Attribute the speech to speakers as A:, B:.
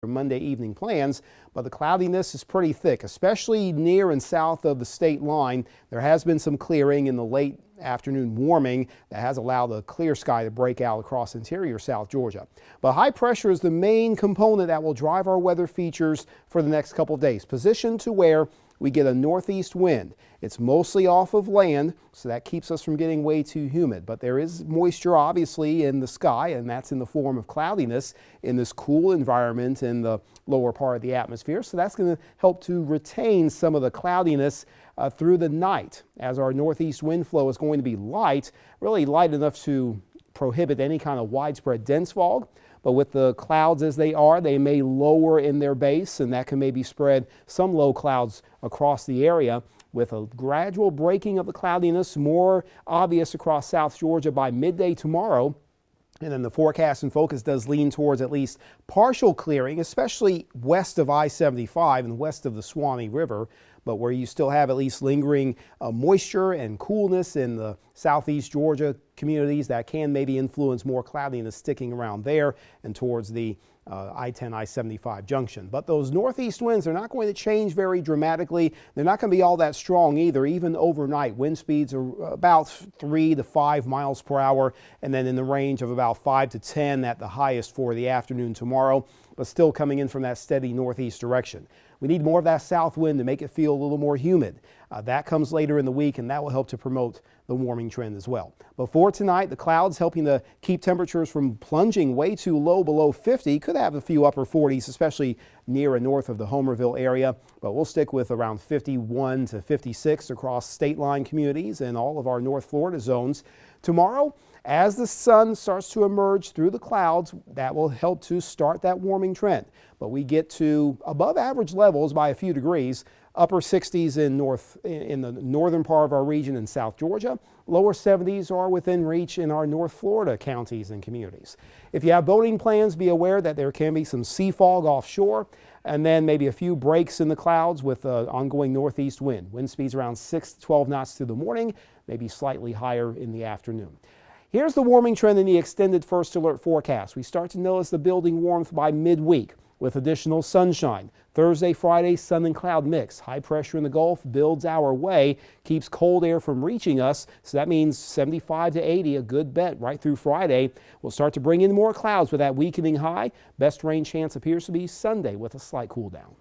A: Monday evening plans, but the cloudiness is pretty thick, especially near and south of the state line. There has been some clearing in the late afternoon warming that has allowed the clear sky to break out across interior South Georgia. But high pressure is the main component that will drive our weather features for the next couple of days, positioned to where we get a northeast wind. It's mostly off of land, so that keeps us from getting way too humid. But there is moisture obviously in the sky, and that's in the form of cloudiness in this cool environment in the lower part of the atmosphere. So that's going to help to retain some of the cloudiness through the night, as our northeast wind flow is going to be light, really light enough to prohibit any kind of widespread dense fog. But with the clouds as they are, they may lower in their base, and that can maybe spread some low clouds across the area, with a gradual breaking of the cloudiness more obvious across South Georgia by midday tomorrow. And then the forecast and focus does lean towards at least partial clearing, especially west of I-75 and west of the Suwannee River, but where you still have at least lingering moisture and coolness in the southeast Georgia communities that can maybe influence more cloudiness sticking around there and towards the I-10, I-75 junction. But those northeast winds are not going to change very dramatically. They're not going to be all that strong either. Even overnight, wind speeds are about 3 to 5 miles per hour, and then in the range of about 5 to 10 at the highest for the afternoon tomorrow, but still coming in from that steady northeast direction. We need more of that south wind to make it feel a little more humid. That comes later in the week, and that will help to promote the warming trend as well. But for tonight, the clouds helping to keep temperatures from plunging way too low below 50. Could have a few upper 40s, especially near and north of the Homerville area. But we'll stick with around 51 to 56 across state line communities and all of our North Florida zones. Tomorrow, as the sun starts to emerge through the clouds, that will help to start that warming trend. But we get to above average levels by a few degrees, upper 60s in the northern part of our region in South Georgia. Lower 70s are within reach in our North Florida counties and communities. If you have boating plans, be aware that there can be some sea fog offshore, and then maybe a few breaks in the clouds with ongoing northeast wind. Wind speeds around 6 to 12 knots through the morning, maybe slightly higher in the afternoon. Here's the warming trend in the extended first alert forecast. We start to notice the building warmth by midweek with additional sunshine. Thursday, Friday, sun and cloud mix. High pressure in the Gulf builds our way, keeps cold air from reaching us. So that means 75 to 80, a good bet right through Friday. We'll start to bring in more clouds with that weakening high. Best rain chance appears to be Sunday with a slight cool down.